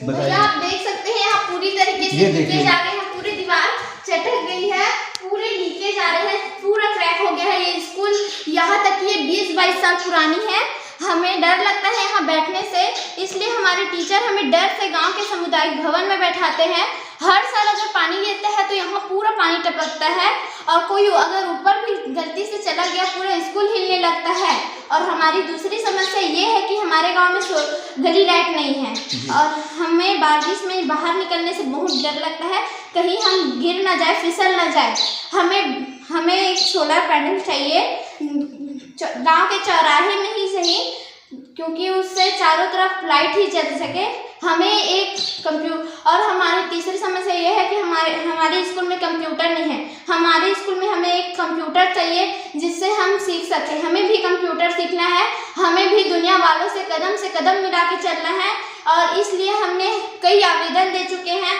भैया आप देख सकते हैं यहाँ पूरी तरीके से लीकेज आ गए हैं, पूरी दीवार चटक गई है, पूरे लीकेज आ रहे हैं, पूरा क्रैक हो गया है ये स्कूल। यहाँ तक ये 20-22 साल पुरानी है। हमें डर लगता है यहाँ बैठने से, इसलिए हमारे टीचर हमें डर से गांव के सामुदायिक भवन में बैठाते हैं। हर साल अगर पानी गिरता है तो यहाँ पूरा पानी टपकता है, और कोई अगर ऊपर भी गलती से चला गया पूरा स्कूल हिलने लगता है। और हमारी दूसरी समस्या ये है कि हमारे गांव में गली लाइट नहीं है, और हमें बारिश में बाहर निकलने से बहुत डर लगता है, कहीं हम गिर ना जाए, फिसल ना जाए। हमें एक सोलर पैनल चाहिए गांव के चौराहे में ही सही, क्योंकि उससे चारों तरफ लाइट ही जल सके। हमें एक कंप्यूटर, और हमारी तीसरी समस्या ये है कि हमारे स्कूल में कंप्यूटर नहीं है। हमारे स्कूल में हमें एक कंप्यूटर चाहिए जिससे हम सीख सकें। हमें भी कंप्यूटर सीखना है, हमें भी दुनिया वालों से कदम मिला के चलना है, और इसलिए हमने कई आवेदन दे चुके हैं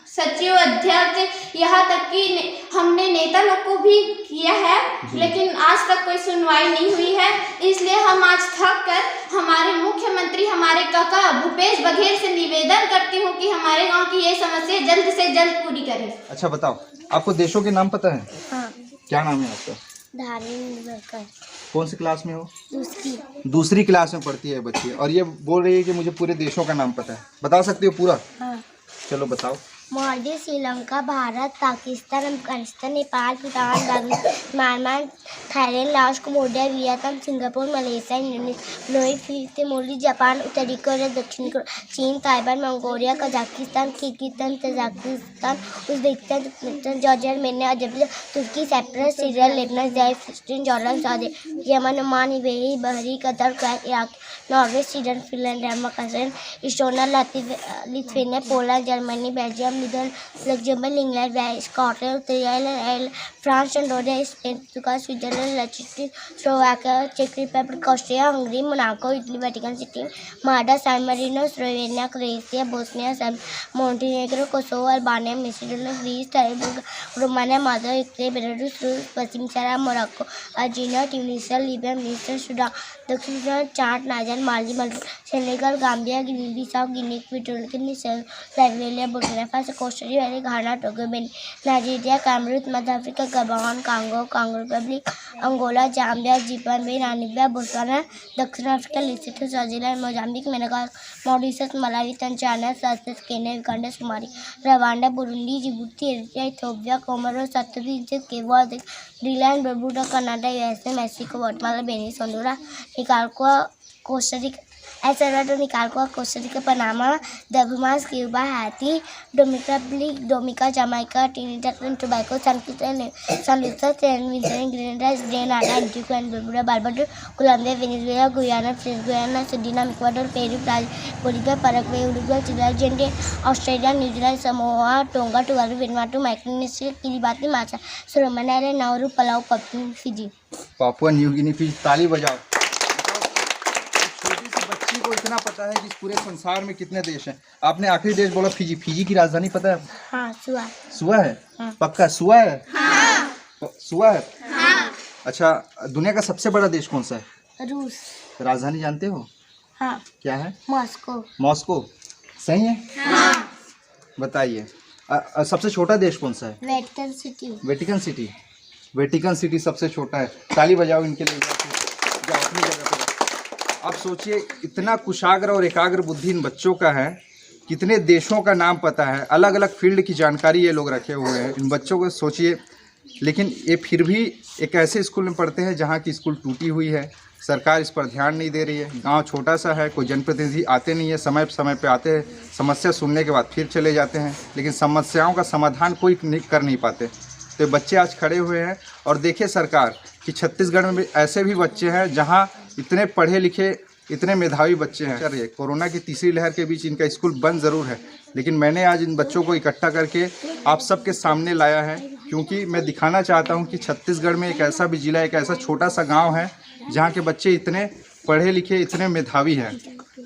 सचिव, अध्यक्ष, यहाँ तक कि हमने नेता लोग को भी किया है, लेकिन आज तक कोई सुनवाई नहीं हुई है। इसलिए हम आज थक कर हमारे मुख्यमंत्री, हमारे काका भूपेश बघेल से निवेदन करती हूँ कि हमारे गांव की ये समस्या जल्द से जल्द पूरी करें। अच्छा बताओ, आपको देशों के नाम पता है? हाँ। क्या नाम है आपका? धार्मिक। कौन सी क्लास में हो? दूसरी क्लास में पढ़ती है बच्ची, और ये बोल रही है कि मुझे पूरे देशों का नाम पता है। बता सकती हो पूरा? हाँ। चलो बताओ। Maldives, Sri Lanka, Bharat, Pakistan, Afghanistan, Nepal, Bhutan, Bangladesh, Myanmar, Thailand, Laos, Cambodia, Vietnam, Singapore, Malaysia, Indonesia, Philippines, Japan, उत्तरी कोरिया, दक्षिण कोरिया, चीन, Taiwan, Mongolia, Kazakhstan, Kyrgyzstan, Tajikistan, Uzbekistan, Turkmenistan, Georgia, Armenia, Azerbaijan, तुर्की, साइप्रस, सीरिया, लेबनान, इजराइल, फिलिस्तीन, Jordan, Saudi, Yemen, Oman, UAE, Bahrain, Qatar, Kuwait, Iraq, Norway, Sweden, Finland, Denmark, Iceland, Estonia, Lithuania, Poland, Germany, Belgium, Luxembourg, England, Scotland, उत्तरी Ireland, France, Andorra, Spain, पुर्तगाल, Switzerland, लिechtenstein, Slovakia, चेक Republic, Austria, Hungary, Monaco, Italy, Vatican City, Malta, San Marino, Slovenia, Croatia, Bosnia, Montenegro, Kosovo, Albania, Macedonia, Greece, Turkey, Romania, Malta, Ukraine, Belarus, रूस, पश्चिम Sahara, Morocco, Argentina, Tunisia, Libya, मिस्र, Sudan, दक्षिण Sudan, Chad, Niger, Maldives, Senegal, Gambia, Guinea Bissau, Guinea Equatorial Guinea, Liberia, Burkina Faso, Costa Rica, Ghana, Togo, Benin, Nigeria, Cameroon, मध्य Africa, Gabon, Congo Republic, Angola, Zambia, Zimbabwe, Namibia, Botswana, दक्षिण Africa, Lesotho, Swaziland, Mozambique, Madagascar, Mauritius, Malawi, Tanzania, Cyprus, Kenya, Uganda, Somalia, Rwanda, Burundi, Djibouti, Eritrea, Ethiopia, Comoros, South केवा, Greenland, Barbuda, Canada, USA, Mexico, Guatemala, Benin, Honduras, Nicaragua, Costa Rica, El Salvador, Nicaragua, Costa Rica, Panama, Bahamas, Cuba, Haiti, Dominican Republic, Dominica, Jamaica, Trinidad and Tobago, San Luis, Saint Vincent, Grenada, Antigua and Barbuda, Barbados, Colombia, Venezuela, Guyana, Guyana, Suriname, Ecuador, Peru, Brazil, Bolivia, Paraguay, Uruguay, Chile, Argentina, Australia, New Zealand, Samoa, Tonga, Tuvalu, Vanuatu, Micronesia, Kiribati, Marshall, Solomon Island, Nauru, Palau, Papua, Fiji. Papua New Guinea, Fiji. ताली बजाओ। छोटी सी बच्ची को इतना पता है कि पूरे संसार में कितने देश हैं। आपने आखिरी देश बोला फिजी। फिजी की राजधानी पता है? हाँ, सुआ। सुआ है? हाँ। पक्का सुआ है? हाँ। सुआ है? हाँ। अच्छा, दुनिया का सबसे बड़ा देश कौन सा है? रूस। राजधानी जानते हो? हाँ। क्या है? मॉस्को। मॉस्को सही है? हाँ। बताइए सबसे छोटा देश कौन सा है? Vatican city. Vatican city. Vatican city सबसे छोटा है। ताली बजाओ इनके लिए। जाओ अपनी जगह पर। आप सोचिए, इतना कुशाग्र और एकाग्र बुद्धि इन बच्चों का है, कितने देशों का नाम पता है, अलग अलग फील्ड की जानकारी ये लोग रखे हुए हैं। इन बच्चों को सोचिए, लेकिन ये फिर भी एक ऐसे स्कूल में पढ़ते हैं जहाँ की स्कूल टूटी हुई है। सरकार इस पर ध्यान नहीं दे रही है। गांव छोटा सा है, कोई जनप्रतिनिधि आते नहीं है, समय पे आते हैं, समस्या सुनने के बाद फिर चले जाते हैं, लेकिन समस्याओं का समाधान कोई कर नहीं पाते। तो ये बच्चे आज खड़े हुए हैं। और देखिए सरकार कि छत्तीसगढ़ में भी ऐसे भी बच्चे हैं जहाँ इतने पढ़े लिखे, इतने मेधावी बच्चे हैं। चल रही कोरोना की तीसरी लहर के बीच इनका स्कूल बंद ज़रूर है, लेकिन मैंने आज इन बच्चों को इकट्ठा करके आप सबके सामने लाया है, क्योंकि मैं दिखाना चाहता हूं कि छत्तीसगढ़ में एक ऐसा भी जिला, एक ऐसा छोटा सा गांव है जहां के बच्चे इतने पढ़े लिखे, इतने मेधावी हैं।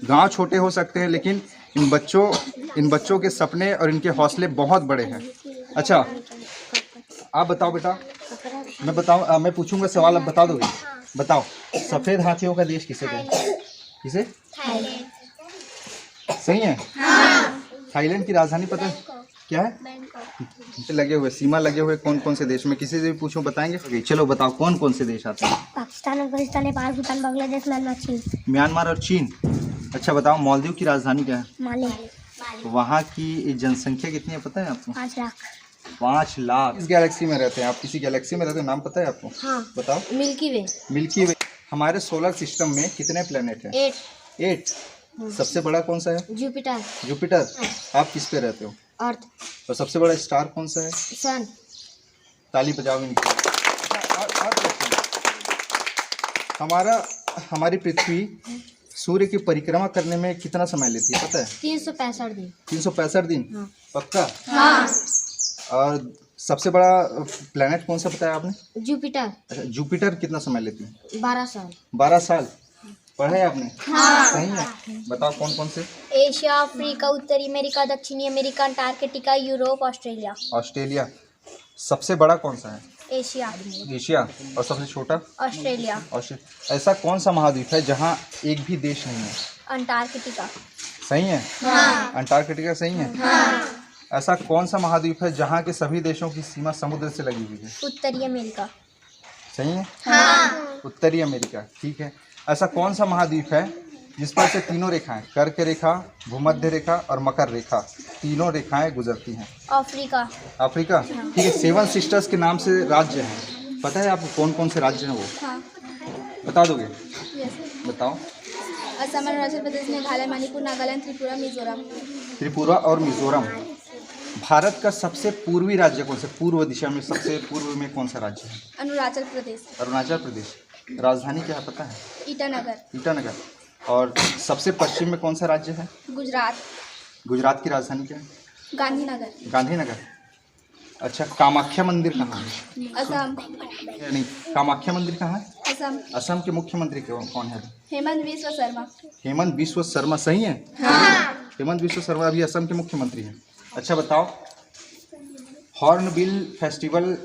गांव छोटे हो सकते हैं, लेकिन इन बच्चों के सपने और इनके हौसले बहुत बड़े हैं। अच्छा, आप बताओ बेटा। मैं पूछूंगा सवाल, आप बता दोगे? बताओ, सफ़ेद हाथियों का देश किसे कहते हैं? किसे? सही है। थाईलैंड की राजधानी पता है क्या है? लगे हुए सीमा लगे हुए कौन कौन से देश में, किसी से भी पूछो बताएंगे? Okay, चलो बताओ कौन कौन से देश आते हैं? पाकिस्तान, अफगानिस्तान, नेपाल, भूटान, बांग्लादेश, म्यांमार, चीन। म्यांमार और चीन। अच्छा बताओ मालदीव की राजधानी क्या है? माले। वहाँ की जनसंख्या कितनी है पता है आपको? 5 लाख। 5 लाख। इस गैलेक्सी में रहते हैं आप? किसी गैलेक्सी में रहते हैं, नाम पता है आपको? हाँ। बताओ। मिल्की वे। मिल्की वे। हमारे सोलर सिस्टम में कितने प्लेनेट हैं? 8। सबसे बड़ा कौन सा है? जुपिटर। जुपिटर। आप किस पे रहते हो? अर्थ। और सबसे बड़ा स्टार कौन सा है? सन। ताली बजाओ इनकी। हमारी पृथ्वी सूर्य की परिक्रमा करने में कितना समय लेती है पता है? 365 दिन। 365 दिन? हाँ। पक्का? हाँ। और सबसे बड़ा प्लेनेट कौन सा बताया आपने? जुपिटर। अच्छा जुपिटर कितना समय लेती है? 12 साल। 12 साल। पढ़ा है आपने? हाँ। सही है। बताओ कौन कौन से? एशिया, अफ्रीका, उत्तरी अमेरिका, दक्षिणी America, Antarctica, Europe, Australia. Australia. सबसे बड़ा कौन सा है? एशिया। एशिया। और सबसे छोटा? ऑस्ट्रेलिया। ऑस्ट्रेलिया। ऐसा कौन सा महाद्वीप है जहाँ एक भी देश नहीं है? अंटार्कटिका। सही है। हाँ। अंटार्कटिका सही है। हाँ। ऐसा कौन सा महाद्वीप है जहाँ के सभी देशों की सीमा समुद्र से लगी हुई है? उत्तरी अमेरिका। सही है। हाँ। उत्तरी अमेरिका ठीक है। ऐसा कौन सा महाद्वीप है जिस पर से तीनों रेखाएं, कर्क रेखा, भूमध्य रेखा और मकर रेखा, तीनों रेखाएं गुजरती हैं? अफ्रीका। अफ्रीका ठीक है। 7 सिस्टर्स के नाम से राज्य हैं, पता है आपको कौन कौन से राज्य हैं वो? हाँ। बता दोगे? बताओ। असम, अरुणाचल प्रदेश, मेघालय, मणिपुर, नागालैंड, त्रिपुरा, मिजोरम। त्रिपुरा और मिजोरम। भारत का सबसे पूर्वी राज्य कौन सा? पूर्व दिशा में सबसे पूर्व में कौन सा राज्य है? अरुणाचल प्रदेश। अरुणाचल प्रदेश। राजधानी क्या है पता है? ईटानगर। ईटानगर। और सबसे पश्चिम में कौन सा राज्य है? गुजरात। गुजरात की राजधानी क्या है? गांधीनगर। गांधीनगर। अच्छा कामाख्या मंदिर कहाँ है? असम। नहीं, कामाख्या मंदिर कहाँ है? असम। असम के मुख्यमंत्री कौन है? हेमंत बिस्वा शर्मा। हेमंत बिस्वा शर्मा। सही है। हाँ। हेमंत बिस्वा शर्मा अभी असम के मुख्यमंत्री हैं। अच्छा बताओ हॉर्नबिल फेस्टिवल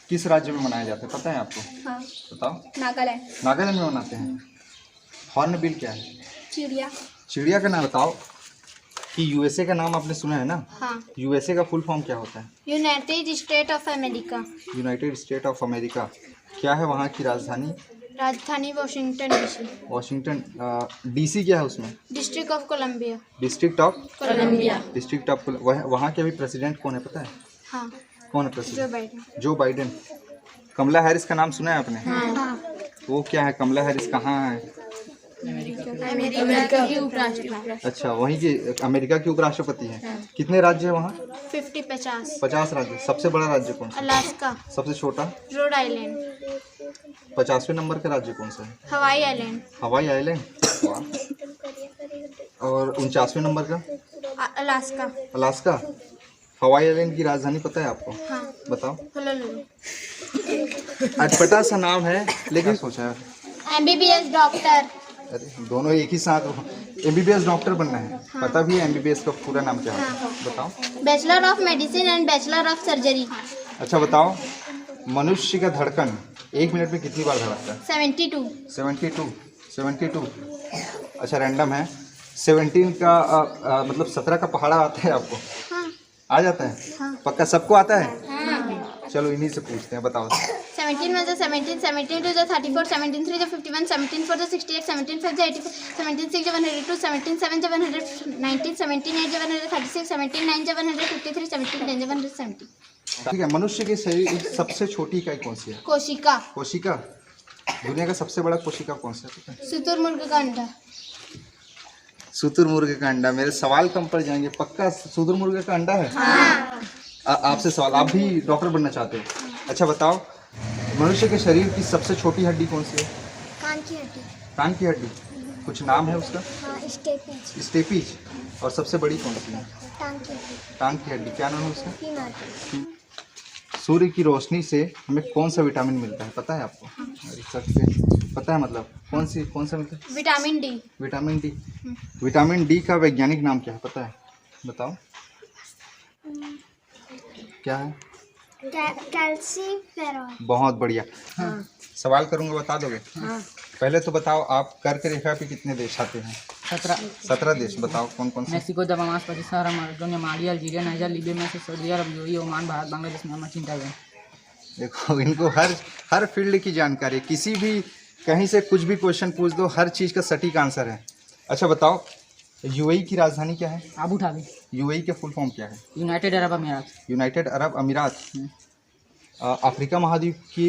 किस राज्य में मनाया जाता है पता है आपको? हाँ। बताओ। नागालैंड। नागालैंड में मनाते हैं। हॉर्नबिल क्या है? चिड़िया। चिड़िया का नाम बताओ। कि यूएसए का नाम आपने सुना है ना? हाँ। यूएसए का फुल फॉर्म क्या होता है? United state of America. United state of America. क्या है वहाँ की राजधानी? राजधानी वॉशिंगटन डीसी। वॉशिंगटन डीसी क्या है उसमें? District of Columbia. District of Columbia. District of वहाँ के अभी प्रेसिडेंट कौन है पता है? हाँ। कौन है जो president? Biden. Joe Biden. Kamala Harris का नाम सुना है आपने? हाँ। वो क्या है? कमला हैरिस कहाँ है? अमेरिका की उपराष्ट्रपति। अच्छा वहीं की अमेरिका की उपराष्ट्रपति है। कितने राज्य है वहाँ? 50। 50 राज्य। सबसे बड़ा राज्य कौन सा? अलास्का। सबसे छोटा? Rhode Island. 50वें नंबर का राज्य कौन सा है? Hawaii island. Hawaii island. और 49वें नंबर का? अलास्का। अलास्का। हवाई आइलैंड की राजधानी पता है आपको? हाँ। बताओ। होनोलुलु। अटपटा सा नाम है लेकिन सोचा है। MBBS doctor. अरे दोनों एक ही साथ MBBS डॉक्टर बनना है। पता भी है MBBS का पूरा नाम क्या है? बताओ। Bachelor of medicine and bachelor of surgery. अच्छा बताओ मनुष्य का धड़कन 1 मिनट में कितनी बार धड़कता है? 72। अच्छा रैंडम है। 17 का मतलब 17 का पहाड़ा आता है आपको? हाँ। आ जाता है? हाँ। पक्का सबको आता है? हाँ। चलो इन्हीं से पूछते हैं। बताओ। 17 1 17, 17 2 34, 17 3 51, 17 4 68, 17 5 84, 17 6 102, 17 7 119, 17 8 136, 17 9 153, 17 10 170। ठीक है। मनुष्य के शरीर की सबसे छोटी इकाई कौन सी है? कोशिका। कोशिका। दुनिया का सबसे बड़ा कोशिका कौन सा है? शुतुरमुर्ग का अंडा। शुतुरमुर्ग का अंडा। मेरे सवाल कम पड़ जाएंगे। पक्का शुतुरमुर्ग का अंडा है? हाँ। आपसे सवाल, आप भी डॉक्टर बनना चाहते हो? अच्छा बताओ मनुष्य के शरीर की सबसे छोटी हड्डी कौन सी है? कान की हड्डी। कान की हड्डी। कुछ नाम है उसका? हाँ स्टेपिज। स्टेपीज। और सबसे बड़ी कौन सी है? टांग की हड्डी। टांग की हड्डी। क्या नाम है उसका? फीमर। सूर्य की रोशनी से हमें कौन सा विटामिन मिलता है पता है आपको? रिसर्च से पता है मतलब कौन सा मिलता है? Vitamin D. Vitamin D. Vitamin D का वैज्ञानिक नाम क्या है पता है? बताओ। क्या है? कैल्सीफेरॉल। बहुत बढ़िया। सवाल करूंगा, बता दोगे? पहले तो बताओ, आप कर्क रेखा पे कितने देश आते हैं? 17 देश। बताओ कौन कौन से? मेक्सिको, दबामास, पाकिस्तान, मार्डोनिया, माली, अल्जीरिया, नाइजर, लीबिया में से Saudi Arab, UAE, Oman, Bharat, Bangladesh, Myanmar, चीन, ताइवान। देखो, इनको हर फील्ड की जानकारी है। किसी भी कहीं से कुछ भी क्वेश्चन पूछ दो, हर चीज़ का सटीक आंसर है। अच्छा बताओ, यूएई की राजधानी क्या है? Abu Dhabi. यूएई के फुल फॉर्म क्या है? यूनाइटेड अरब अमीरात। यूनाइटेड अरब अमीरात। अफ्रीका महाद्वीप की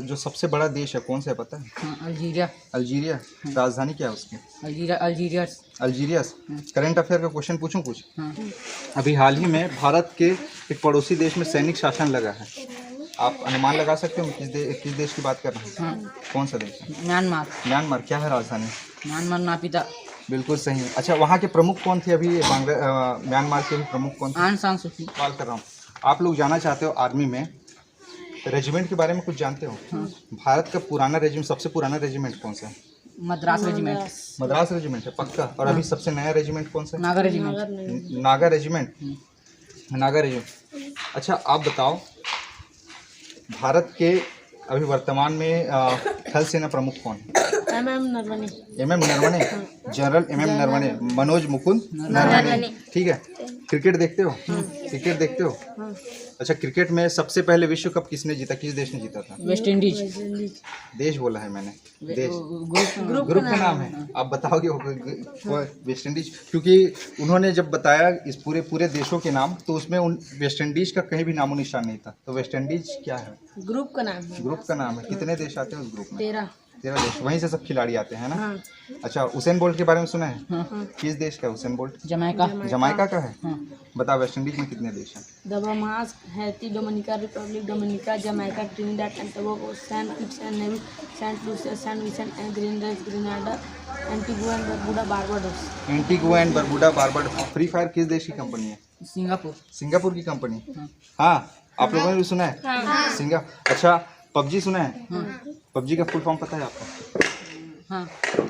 जो सबसे बड़ा देश है कौन सा है, पता है? अल्जीरिया। अल्जीरिया। राजधानी क्या है उसकी? अल्जीरिया। करंट अफेयर का क्वेश्चन पूछूं कुछ? अभी हाल ही में भारत के एक पड़ोसी देश में सैनिक शासन लगा है। आप अनुमान लगा सकते हो किस देश की बात कर रहे हैं? कौन सा देश है? म्यांमार। क्या है राजधानी? म्यांमार नापिता। बिल्कुल सही है। अच्छा, वहाँ के प्रमुख कौन थे? अभी म्यांमार के भी प्रमुख कौन थे? आंग सान सू की। सवाल कर रहा हूँ, आप लोग जाना चाहते हो आर्मी में रेजिमेंट के बारे में कुछ जानते हो? भारत का पुराना रेजिमेंट, सबसे पुराना रेजिमेंट कौन सा है? मद्रास रेजिमेंट। मद्रास रेजिमेंट है पक्का। और अभी सबसे नया रेजिमेंट कौन सा है? नागा रेजिमेंट। नागा रेजिमेंट। अच्छा आप बताओ, भारत के अभी वर्तमान में थल सेना प्रमुख कौन है? MM Naravane. General MM Naravane, Manoj Mukund Naravane. ठीक है। क्रिकेट देखते हो? अच्छा, क्रिकेट में सबसे पहले विश्व कप किसने जीता? किस देश ने जीता था? West Indies. देश बोला है मैंने, देश। ग्रुप का नाम है, आप बताओगे वेस्ट इंडीज? क्योंकि उन्होंने जब बताया इस पूरे देशों के नाम, तो उसमें वेस्ट इंडीज का कहीं भी नामो निशान नहीं था। तो वेस्ट इंडीज क्या है? ग्रुप का नाम है। कितने देश आते हैं उस ग्रुप में? 13 देश। वहीं से सब खिलाड़ी आते हैं ना? अच्छा, उसेन बोल्ट के बारे में सुना है? किस देश का है उसेन बोल्ट? जमाइका का है। बताओ, वेस्ट इंडीज में कितने देश हैं? The Bahamas, Haiti, Dominica Republic, Dominica, Jamaica, Trinidad and Tobago, Saint Kitts and Nevis, Saint Lucia, Saint Vincent and Grenada, Antigua and Barbuda, Barbados. Free Fire किस देश की कंपनी है? सिंगापुर की कंपनी। हाँ, आप लोगों ने भी सुना है? अच्छा, पबजी सुना है? पबजी का फुल फॉर्म पता है आपको?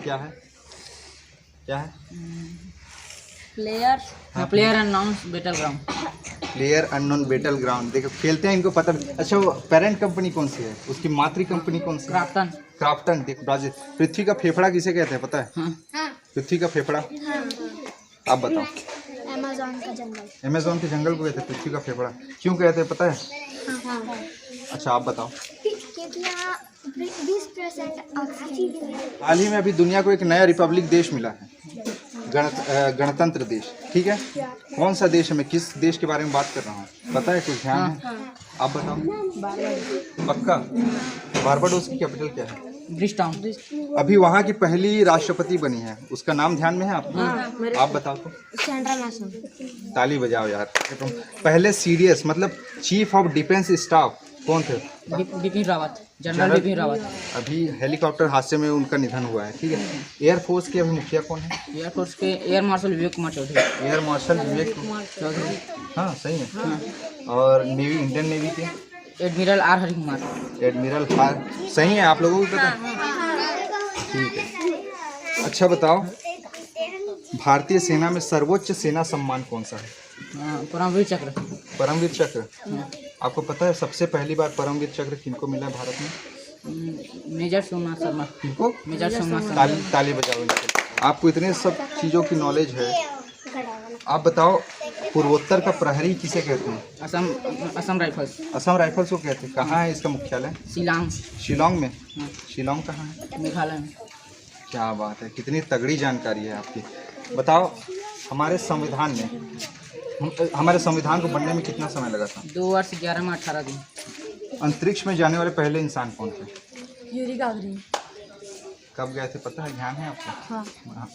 क्या है? Player unknown battle ground. देखो, खेलते हैं, इनको पता। अच्छा, वो पेरेंट कंपनी कौन सी है? उसकी मातृ कंपनी कौन सी? क्राफ्टन। देखो, ब्राजील। पृथ्वी का फेफड़ा किसे कहते हैं, पता है? पृथ्वी का फेफड़ा आप बताओ। अमेज़न के जंगल को कहते हैं पृथ्वी का फेफड़ा। क्यों कहते हैं पता है? अच्छा आप बताओ। हाल ही में अभी दुनिया को एक नया रिपब्लिक देश मिला है, गणतंत्र देश। ठीक है, कौन सा देश है? मैं किस देश के बारे में बात कर रहा हूँ, पता है? कुछ ध्यान है? आप बताओ। पक्का? बारबाडोस की कैपिटल क्या है? ब्रिजटाउन। अभी वहाँ की पहली राष्ट्रपति बनी है, उसका नाम ध्यान में है आपको? आप बताओ तो। ताली बजाओ यार। पहले CDS मतलब चीफ ऑफ डिफेंस स्टाफ कौन थे? बिपिन रावत, जनरल बिपिन रावत। अभी हेलीकॉप्टर हादसे में उनका निधन हुआ है। ठीक है। एयरफोर्स के अभी मुखिया कौन है? एयरफोर्स के air marshal Vivek Kumar Chaudhary. Air marshal विवेक चौधरी। हाँ सही है। और नेवी, इंडियन नेवी के एडमिरल R हरिकुमार। एडमिरल सही है। आप लोगों को पता है? ठीक है। अच्छा बताओ, भारतीय सेना में सर्वोच्च सेना सम्मान कौन सा है? परमवीर चक्र। परमवीर चक्र। आपको पता है सबसे पहली बार परमवीर चक्र किनको मिला है भारत में? मेजर सोमनाथ शर्मा। किनको? मेजर सोमनाथ शर्मा। ताली बजाओ इनके। आपको इतने सब चीज़ों की नॉलेज है। आप बताओ, पूर्वोत्तर का प्रहरी किसे कहते हैं? असम राइफल्स। असम राइफल्स को कहते हैं। कहाँ है इसका मुख्यालय? शिलांग में। शिलांग कहाँ है? मेघालय में। क्या बात है, कितनी तगड़ी जानकारी है आपकी। बताओ, हमारे संविधान को बनने में कितना समय लगा था? 2 वर्ष 11 माह 18 दिन। अंतरिक्ष में जाने वाले पहले इंसान कौन थे? Yuri Gagarin. कब गए थे पता है? ध्यान है आपको? हाँ।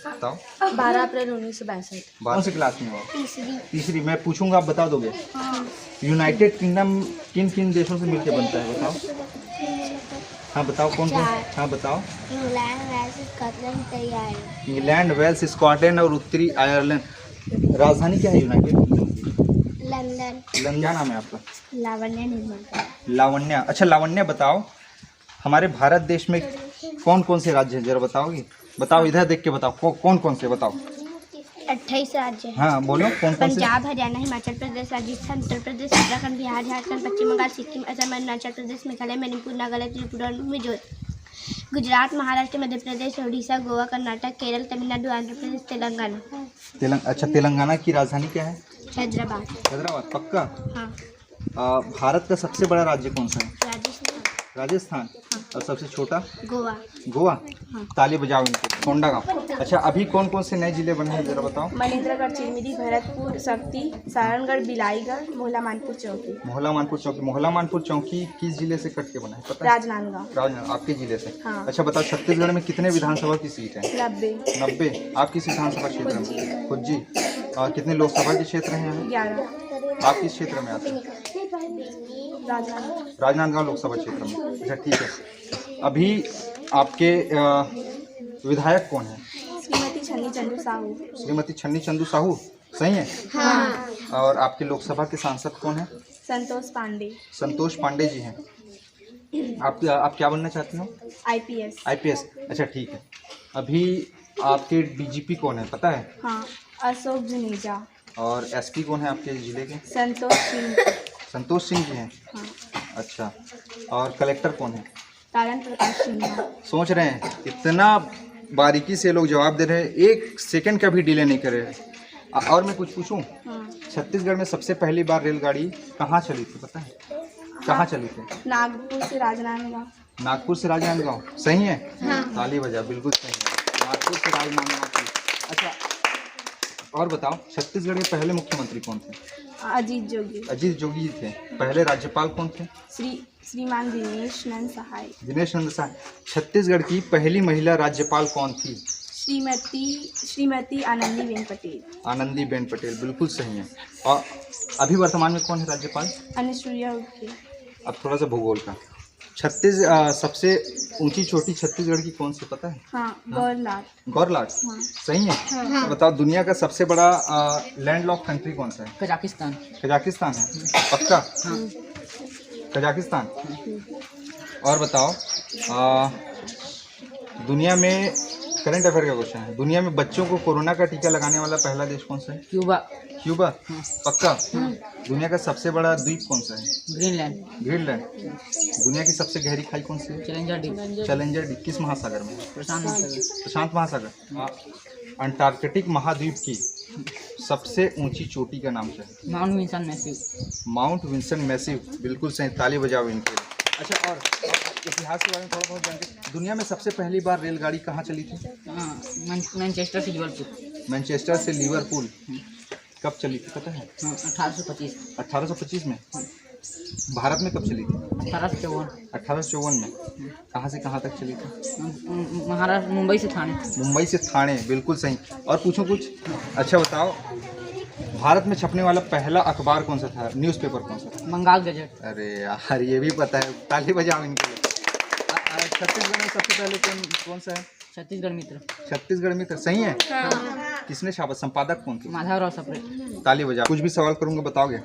बताओ। 12 अप्रैल 1962। कौन सी क्लास में हो? तीसरी। मैं पूछूंगा, आप बता दोगे? यूनाइटेड किंगडम किन किन देशों से मिलकर बनता है, बताओ? हाँ बताओ, कौन कौन? हाँ बताओ। इंग्लैंड, वेल्स, स्कॉटलैंड और उत्तरी आयरलैंड। राजधानी क्या है यूनाइटेड किंगडम की? लंदन। क्या नाम है आपका? लावण्य। लावण्या। अच्छा लावण्या, बताओ हमारे भारत देश में कौन कौन से राज्य हैं, जरा बताओगी? बताओ, इधर देख के बताओ, कौन कौन से बताओ? 28 राज्य हैं। हाँ बोलो कौन कौन से? पंजाब, हरियाणा, हिमाचल प्रदेश, राजस्थान, उत्तर प्रदेश, उत्तराखंड, बिहार, झारखंड, पश्चिम बंगाल, सिक्किम, असम, अरुणाचल प्रदेश, मेघालय, मणिपुर, नागालैंड, त्रिपुरा और मिजोरम। गुजरात, महाराष्ट्र, मध्य प्रदेश, उड़ीसा, गोवा, कर्नाटक, केरल, तमिलनाडु, आंध्र प्रदेश, तेलंगाना। अच्छा, तेलंगाना की राजधानी क्या है? हैदराबाद। हैदराबाद, पक्का? हाँ। भारत का सबसे बड़ा राज्य कौन सा है? राजस्थान। राजस्थान। और सबसे छोटा? गोवा। गोवा। हाँ। ताली बजाओ इनको। कोंडागांव। अच्छा, अभी कौन कौन से नए जिले बने हैं जरा बताओ। मनेन्द्रगढ़, चिरमिरी, भरतपुर, शक्ति, सारणगढ़, बिलाईगढ़, मोहला मानपुर चौकी। मोहला मानपुर चौकी। मोहला मानपुर चौकी किस जिले से कट के बना है पता है? राजनांदगांव। राजनांदगांव, आपके जिले से? हाँ। अच्छा बताओ, छत्तीसगढ़ में कितने विधानसभा की सीट है? 90। आप किस विधानसभा क्षेत्र में? खुज्जी। और कितने लोकसभा के क्षेत्र हैं यहाँ? 11। आप किस क्षेत्र में आते हैं? राजनांदगांव। राजनांदगांव लोकसभा क्षेत्र में। अच्छा ठीक है। अभी आपके विधायक कौन है? श्रीमती छन्नी चंदू साहू। श्रीमती छन्नी चंदू साहू, सही है? हाँ। और आपके लोकसभा के सांसद कौन है? संतोष पांडे। संतोष पांडे जी हैं। आप क्या बनना चाहती हो? IPS। IPS। अच्छा ठीक है। अभी आपके DGP कौन है पता है? हाँ, अशोक जुनेजा। और SP कौन है आपके जिले के? संतोष सिंह। संतोष सिंह जी हैं। हाँ। अच्छा, और कलेक्टर कौन है? तारण प्रकाश सिन्हा। सोच रहे हैं, इतना बारीकी से लोग जवाब दे रहे हैं, एक सेकंड का भी डिले नहीं कर रहे हैं। और मैं कुछ पूछूं? हाँ। छत्तीसगढ़ में सबसे पहली बार रेलगाड़ी कहाँ चली थी पता है? कहाँ चली थी? नागपुर से राजनांदगांव। नागपुर से राजनांदगांव, सही है? ताली बजा, बिल्कुल सही है, नागपुर से राजनांदगांव की। अच्छा, और बताओ, छत्तीसगढ़ के पहले मुख्यमंत्री कौन थे? अजीत जोगी। अजीत जोगी जी थे। पहले राज्यपाल कौन थे? श्रीमान दिनेश नंद सहाय। दिनेश नंद सहाय। छत्तीसगढ़ की पहली महिला राज्यपाल कौन थी? श्रीमती आनंदीबेन पटेल। आनंदीबेन पटेल, बिल्कुल सही है। और अभी वर्तमान में कौन है राज्यपाल? अनुसुईया उइके। अब थोड़ा सा भूगोल का। सबसे ऊंची चोटी छत्तीसगढ़ की कौन सी पता है? हाँ, गौरलाट। गौरलाट, हाँ। सही है? तो बताओ, दुनिया का सबसे बड़ा लैंडलॉक कंट्री कौन सा है? कजाकिस्तान। कजाकिस्तान है, पक्का? कजाकिस्तान। और बताओ, दुनिया में करंट अफेयर का क्वेश्चन है, दुनिया में बच्चों को कोरोना का टीका लगाने वाला पहला देश कौन सा है? क्यूबा। क्यूबा, पक्का? दुनिया का सबसे बड़ा द्वीप कौन सा है? ग्रीनलैंड। ग्रीनलैंड। दुनिया की सबसे गहरी खाई कौन सी है? Challenger D. चैलेंजर डी किस महासागर में है? प्रशांत महासागर। प्रशांत महासागर। अंटार्कटिक महाद्वीप की सबसे ऊंची चोटी का नाम क्या है? Mount Vinson Massif. Mount Vinson Massif, बिल्कुल सही, ताली बजाओ इनके लिए। अच्छा, और इतिहास के बारे में थोड़ा बहुत जानते हैं। दुनिया में सबसे पहली बार रेलगाड़ी कहाँ चली थी? मैनचेस्टर से लिवरपूल। मैनचेस्टर से लिवरपूल कब चली थी पता है? 1825। 1825 में। भारत में कब चली थी? 1854। 1854 में। कहाँ से कहाँ तक चली थी? महाराष्ट्र, मुंबई से थाने। मुंबई से थाने, बिल्कुल सही। और पूछो कुछ। अच्छा बताओ, भारत में छपने वाला पहला अखबार कौन सा था? न्यूज़पेपर कौन सा था? बंगाल गजट। अरे यार, ये भी पता है, ताली बजाओ इनके लिए। छत्तीसगढ़ में सबसे पहले कौन सा है? छत्तीसगढ़ मित्र। छत्तीसगढ़ मित्र, सही है? किसने छापा? संपादक कौन थे? माधवराव सप्रे। ताली बजाओ। कुछ भी सवाल करूंगा, बताओगे?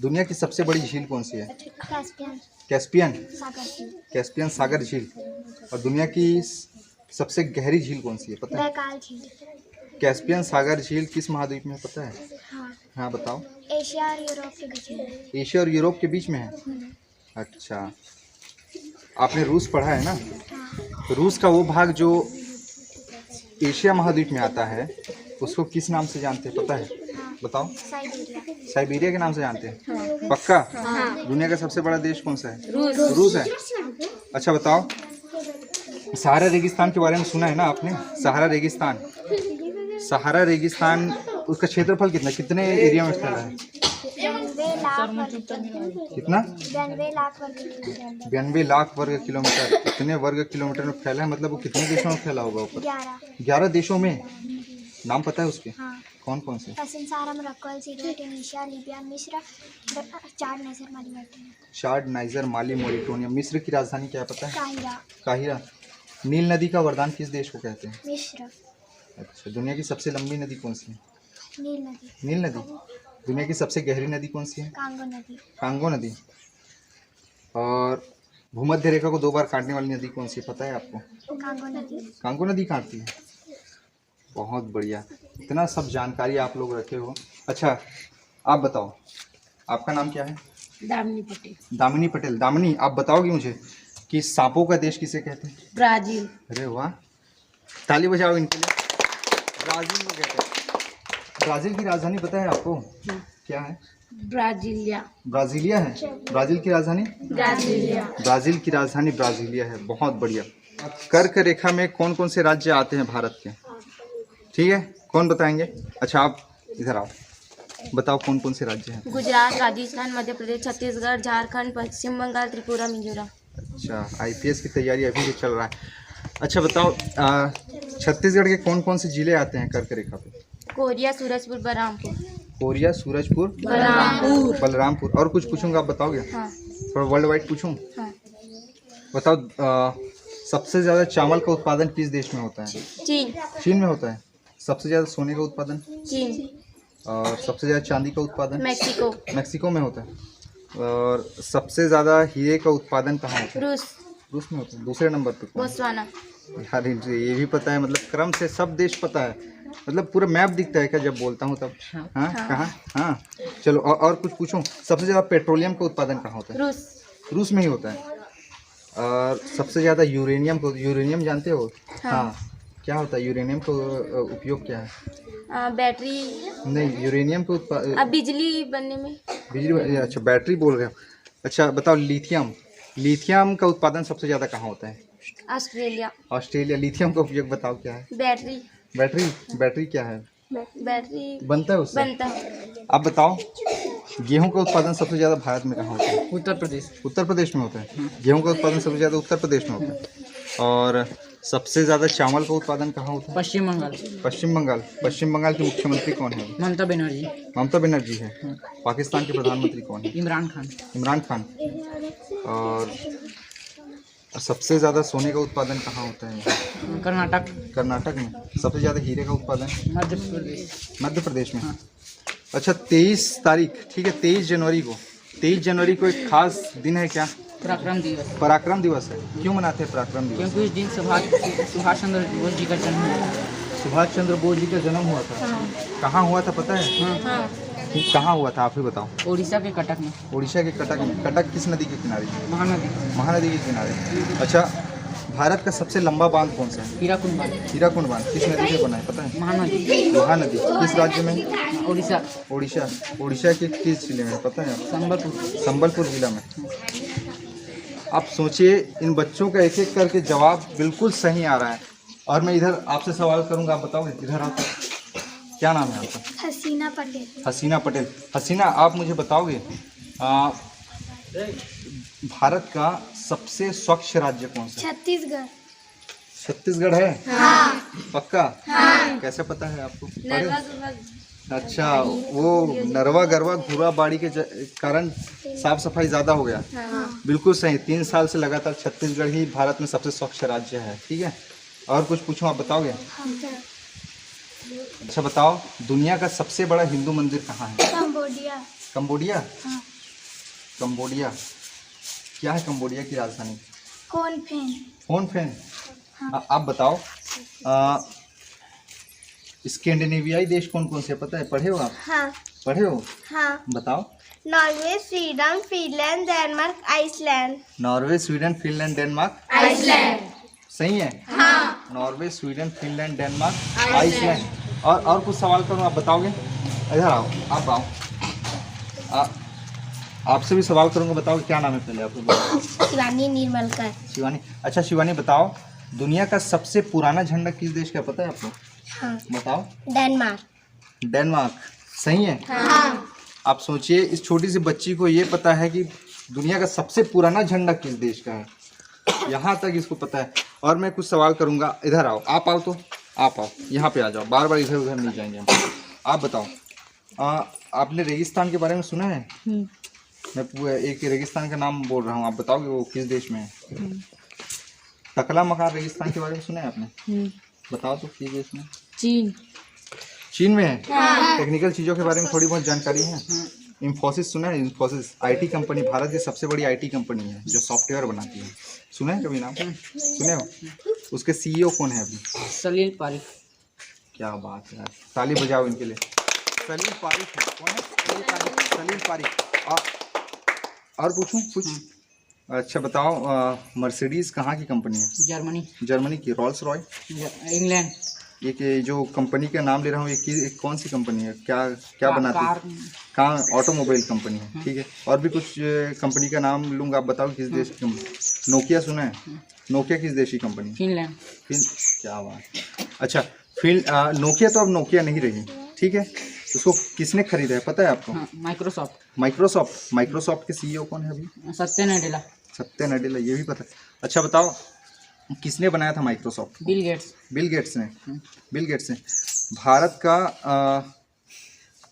दुनिया की सबसे बड़ी झील कौन सी है? Caspian Caspian. सागर झील। कैस्पियन सागर झील। और दुनिया की सबसे गहरी झील कौन सी है पता है? बैकाल झील। कैस्पियन सागर झील किस महाद्वीप में पता है? हाँ। हाँ बताओ। एशिया और यूरोप के बीच में। एशिया और यूरोप के बीच में है। अच्छा, आपने रूस पढ़ा है ना? रूस का वो भाग जो एशिया महाद्वीप में आता है, उसको किस नाम से जानते हैं पता है? बताओ। साइबेरिया। साइबेरिया के नाम से जानते हैं, पक्का? दुनिया का सबसे बड़ा देश कौन सा है? रूस है। अच्छा बताओ, सहारा रेगिस्तान के बारे में सुना है ना आपने? सहारा रेगिस्तान। सहारा रेगिस्तान, उसका क्षेत्रफल कितने एरिया में फैला है? 92 लाख कितना? 92 लाख वर्ग किलोमीटर। 92 लाख वर्ग किलोमीटर। कितने वर्ग किलोमीटर में फैला है? मतलब वो कितने देशों में फैला होगा ऊपर? 11 देशों में। नाम पता है उसके? हाँ। कौन कौन से? पश्चिम Sahara, Morocco, Algeria, Tunisia, Libya, मिस्र, चाड, नाइजर, माली, मॉरिटानिया। चाड, नाइजर, माली, मॉरिटानिया। मिस्र की राजधानी क्या पता है? काहिरा। काहिरा। नील नदी का वरदान किस देश को कहते हैं? मिस्र। अच्छा, दुनिया की सबसे लंबी नदी कौन सी है? नील नदी। नील नदी। दुनिया की सबसे गहरी नदी कौन सी है? कांगो नदी। कांगो नदी। और भूमध्य रेखा को 2 बार काटने वाली नदी कौन सी पता है आपको? कांगो नदी। कांगो नदी काटती है। बहुत बढ़िया, इतना सब जानकारी आप लोग रखे हो। अच्छा आप बताओ, आपका नाम क्या है? दामिनी पटेल। दामिनी पटेल। दामिनी, आप बताओगे मुझे कि सांपों का देश किसे कहते हैं? ब्राजील। अरे वाह, ताली बजाओ इनके लिए। ब्राजील को कहते हैं। ब्राजील की राजधानी पता है आपको? क्या है? ब्राजीलिया। ब्राजीलिया है। ब्राजील की राजधानी? ब्राजीलिया। ब्राजील की राजधानी ब्राजीलिया है। बहुत बढ़िया। कर्क रेखा में कौन कौन से राज्य आते हैं भारत के? ठीक है, कौन बताएंगे? अच्छा आप इधर आओ, बताओ कौन कौन से राज्य हैं? गुजरात, राजस्थान, मध्य प्रदेश, छत्तीसगढ़, झारखंड, पश्चिम बंगाल, त्रिपुरा, मिजोरम। अच्छा, आईपीएस की तैयारी अभी भी चल रहा है। अच्छा बताओ, छत्तीसगढ़ के कौन कौन से जिले आते हैं कर्क रेखा पे? कोरिया, सूरजपुर, बलरामपुर। कोरिया, सूरजपुर, बलरामपुर। बलरामपुर। और कुछ पूछूंगा, आप बताओगे? हाँ। थोड़ा वर्ल्ड वाइड पूछूं? हाँ। बताओ, सबसे ज़्यादा चावल का उत्पादन किस देश में होता है? चीन। चीन में होता है। सबसे ज़्यादा सोने का उत्पादन? चीन। और सबसे ज़्यादा चांदी का उत्पादन? मैक्सिको। मैक्सिको में होता है। और सबसे ज़्यादा हीरे का उत्पादन कहाँ होता है? रूस। रूस में होता है। दूसरे नंबर पे कौन? बोत्सवाना। यार ये भी पता है, मतलब क्रम से सब देश पता है, मतलब पूरा मैप दिखता है क्या जब बोलता हूँ तब? हाँ कहाँ? हाँ चलो, और कुछ पूछूं? सबसे ज़्यादा पेट्रोलियम का उत्पादन कहाँ होता है? रूस। रूस में ही होता है। और सबसे ज़्यादा यूरेनियम को, यूरेनियम जानते हो? हाँ। क्या होता है यूरेनियम का उपयोग क्या है? बैटरी। नहीं, यूरेनियम का उत्पादन अब बिजली बनने में। बिजली। अच्छा बैटरी बोल रहे हो। अच्छा बताओ, लिथियम, लिथियम का उत्पादन सबसे ज़्यादा कहाँ होता है? ऑस्ट्रेलिया। ऑस्ट्रेलिया। लिथियम का उपयोग बताओ क्या है? बैटरी। बैटरी। बैटरी क्या है? बैटरी बनता है उससे? बनता है। आप बताओ, गेहूं का उत्पादन सबसे ज़्यादा भारत में कहाँ होता है? उत्तर प्रदेश। उत्तर प्रदेश में होता है। गेहूं का उत्पादन सबसे ज़्यादा उत्तर प्रदेश में होता है। और सबसे ज़्यादा चावल का उत्पादन कहाँ होता है? पश्चिम बंगाल। पश्चिम बंगाल। पश्चिम बंगाल के मुख्यमंत्री कौन है? ममता बनर्जी। ममता बनर्जी है। पाकिस्तान के प्रधानमंत्री कौन है? इमरान खान। इमरान खान। और सबसे ज़्यादा सोने का उत्पादन कहाँ होता है? कर्नाटक। कर्नाटक में। सबसे ज़्यादा हीरे का उत्पादन? मध्य प्रदेश। मध्य प्रदेश में। अच्छा 23 तारीख, ठीक है, 23 जनवरी को, 23 जनवरी को एक खास दिन है क्या? पराक्रम दिवस। पराक्रम दिवस है। क्यों मनाते हैं पराक्रम दिवस? क्योंकि उस दिन सुभाष चंद्र बोस जी का जन्म हुआ था। सुभाष चंद्र बोस जी का जन्म हुआ था। कहाँ हुआ था पता है? हाँ। कहाँ हुआ था आप ही बताओ। उड़ीसा के कटक में। उड़ीसा के कटक में। कटक किस नदी के किनारे? महानदी। महानदी के किनारे। अच्छा, भारत का सबसे लंबा बांध कौन सा है? हीराकुंड बांध। हीराकुंड बांध किस नदी से बना है पता है? महानदी। महानदी। किस राज्य में? उड़ीसा। उड़ीसा। उड़ीसा के किस जिले में पता है आपको? संबलपुर। संबलपुर जिला में। आप सोचिए, इन बच्चों का एक एक करके जवाब बिल्कुल सही आ रहा है। और मैं इधर आपसे सवाल करूंगा, आप बताओगे? इधर आप, क्या नाम है आपका? हसीना पटेल। हसीना पटेल। हसीना, आप मुझे बताओगे भारत का सबसे स्वच्छ राज्य कौन सा है? छत्तीसगढ़। छत्तीसगढ़ है? हाँ। पक्का? हाँ। कैसे पता है आपको? अच्छा, वो नरवा गरवा घुरा बाड़ी के कारण साफ सफाई ज़्यादा हो गया। हाँ। बिल्कुल सही। 3 साल से लगातार छत्तीसगढ़ ही भारत में सबसे स्वच्छ राज्य है। ठीक है, और कुछ पूछूं, आप बताओगे? अच्छा बताओ, दुनिया का सबसे बड़ा हिंदू मंदिर कहाँ है? कंबोडिया। कंबोडिया? कंबोडिया। क्या है कंबोडिया की राजधानी? फोन फेन। फोन फेन। आप बताओ, स्कैंडिनेवियाई देश कौन कौन से पता है? पढ़े हो आप? हाँ। पढ़े हो? हाँ। बताओ। Norway, Sweden, Finland, Denmark, Iceland. Norway, Sweden, Finland, Denmark, Iceland. सही है? हाँ। Norway, Sweden, Finland, Denmark, Iceland. और कुछ सवाल करूँ, आप बताओगे? इधर आओ, आप आओ। आपसे भी सवाल करूँगा, बताओ क्या नाम है पहले आपको? शिवानी निर्मलकर। शिवानी। अच्छा शिवानी बताओ, दुनिया का सबसे पुराना झंडा किस देश का पता है आपको? हाँ। बताओ। डेनमार्क। डेनमार्क। सही है? हाँ। आप सोचिए, इस छोटी सी बच्ची को ये पता है कि दुनिया का सबसे पुराना झंडा किस देश का है, यहाँ तक इसको पता है। और मैं कुछ सवाल करूँगा, इधर आओ, आप आओ, तो आप आओ, यहाँ पे आ जाओ, बार बार इधर उधर नहीं जाएंगे हम। आप बताओ, आपने रेगिस्तान के बारे में सुना है? मैं एक रेगिस्तान का नाम बोल रहा हूँ, आप बताओगे वो किस देश में है? टकला मकान रेगिस्तान के बारे में सुना है आपने? बताओ तो किस देश में? चीन। चीन में है? हाँ। टेक्निकल चीज़ों के बारे में थोड़ी बहुत जानकारी है? इन्फोसिस सुना है? इन्फोसिस आईटी कंपनी, भारत की सबसे बड़ी आईटी कंपनी है जो सॉफ्टवेयर बनाती है। सुना है कभी नाम? सुने हो? उसके सीईओ कौन है अभी? सलील पारिक। क्या बात है यार, ताली बजाओ इनके लिए। सलील पारिक है, कौन है? सलील पारिक। और पूछूं कुछ? अच्छा बताओ, मर्सिडीज कहाँ की कंपनी है? जर्मनी। जर्मनी की। रोल्स रॉय? इंग्लैंड। ये कि जो कंपनी का नाम ले रहा हूँ, ये कौन सी कंपनी है? क्या बनाती है? कहाँ? ऑटोमोबाइल कंपनी है, ठीक है। और भी कुछ कंपनी का नाम लूँगा, आप बताओ किस देश की कंपनी? नोकिया सुना है? नोकिया किस देश की कंपनी? फिनलैंड। क्या बात है। अच्छा, नोकिया तो अब नोकिया नहीं रही, ठीक है। उसको किसने खरीदा है पता है आपको? माइक्रोसॉफ्ट। माइक्रोसॉफ्ट के सीईओ कौन है अभी? सत्या नाडेला। सत्या नाडेला, ये भी पता है। अच्छा बताओ, किसने बनाया था Microsoft? Bill Gates. Bill Gates ने। भारत का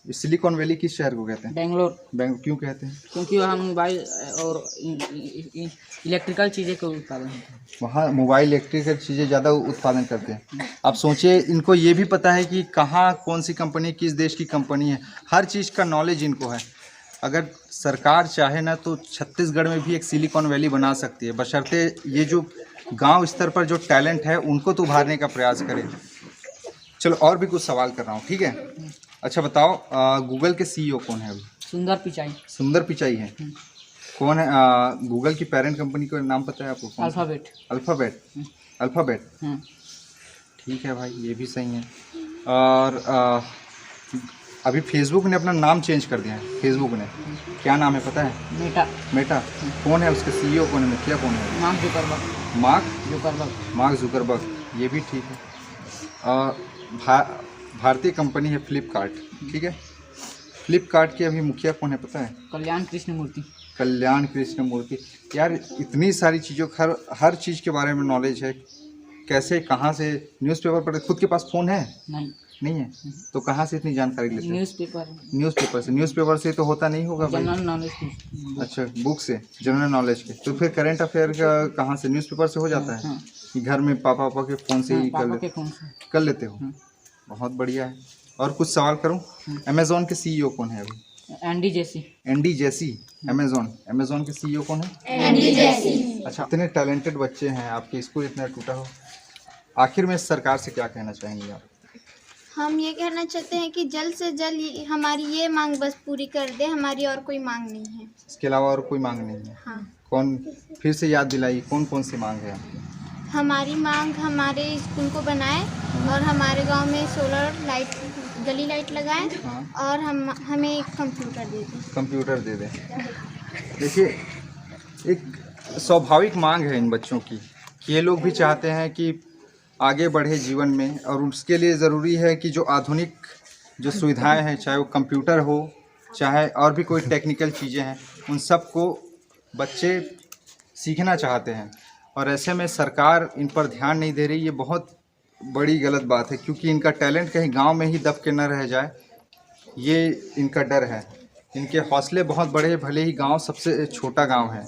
सिलिकॉन वैली किस शहर को कहते हैं? बेंगलोर। क्यों कहते हैं? क्योंकि वहाँ मोबाइल और इलेक्ट्रिकल चीज़ें का उत्पादन होता है। वहाँ मोबाइल इलेक्ट्रिकल चीज़ें ज़्यादा उत्पादन करते हैं। आप सोचिए, इनको ये भी पता है कि कहाँ कौन सी कंपनी किस देश की कंपनी है, हर चीज़ का नॉलेज इनको है। अगर सरकार चाहे ना तो छत्तीसगढ़ में भी एक सिलिकॉन वैली बना सकती है, बशर्ते ये जो गांव स्तर पर जो टैलेंट है उनको तो उभारने का प्रयास करें। चलो और भी कुछ सवाल कर रहा हूँ, ठीक है। अच्छा बताओ, गूगल के सीईओ कौन है अभी? सुंदर पिचाई है। कौन है? गूगल की पेरेंट कंपनी का नाम पता है आपको? अल्फ़ाबेट। ठीक है भाई, ये भी सही है। और अभी फेसबुक ने अपना नाम चेंज कर दिया है। फेसबुक ने क्या नाम है पता है? मेटा। कौन है उसके सीईओ कौन है? मुखिया कौन है? Mark Zuckerberg. ये भी ठीक है। भारतीय कंपनी है फ्लिपकार्ट, ठीक है। फ्लिपकार्ट के अभी मुखिया कौन है पता है? कल्याण कृष्ण मूर्ति। यार इतनी सारी चीज़ों हर चीज़ के बारे में नॉलेज है। कैसे, कहाँ से? न्यूज़पेपर पढ़ते? खुद के पास फ़ोन है? नहीं है। तो कहाँ से इतनी जानकारी लेते हैं? न्यूज़पेपर से तो होता नहीं होगा भाई। General knowledge. अच्छा, बुक से जनरल नॉलेज के। तो फिर करंट अफेयर का कहाँ से? न्यूज़पेपर से हो जाता है कि घर में पापा के फ़ोन से ही कर लेते हो? बहुत बढ़िया है। और कुछ सवाल करूं? अमेज़ॉन के सीईओ कौन है अभी? Andy Jassy. अमेज़ॉन के सीईओ कौन है? Andy Jassy. अच्छा, इतने टैलेंटेड बच्चे हैं, आपके स्कूल इतना टूटा हो, आखिर में सरकार से क्या कहना चाहेंगे आप? हम ये कहना चाहते हैं कि जल्द से जल्द हमारी ये मांग बस पूरी कर दे, हमारी और कोई मांग नहीं है। इसके अलावा और कोई मांग नहीं है? हाँ। कौन, फिर से याद दिलाई, कौन कौन सी मांग है आपकी? हमारी मांग हमारे स्कूल को बनाए और हमारे गांव में सोलर लाइट, गली लाइट लगाएं। हाँ। और हमें एक कंप्यूटर दे दें। देखिए, एक स्वाभाविक मांग है इन बच्चों की कि ये लोग भी चाहते हैं कि आगे बढ़े जीवन में, और उसके लिए ज़रूरी है कि जो आधुनिक जो सुविधाएं हैं, चाहे वो कंप्यूटर हो, चाहे और भी कोई टेक्निकल चीज़ें हैं, उन सब को बच्चे सीखना चाहते हैं। और ऐसे में सरकार इन पर ध्यान नहीं दे रही, ये बहुत बड़ी गलत बात है, क्योंकि इनका टैलेंट कहीं गांव में ही दब के न रह जाए, ये इनका डर है। इनके हौसले बहुत बड़े, भले ही गांव सबसे छोटा गांव है।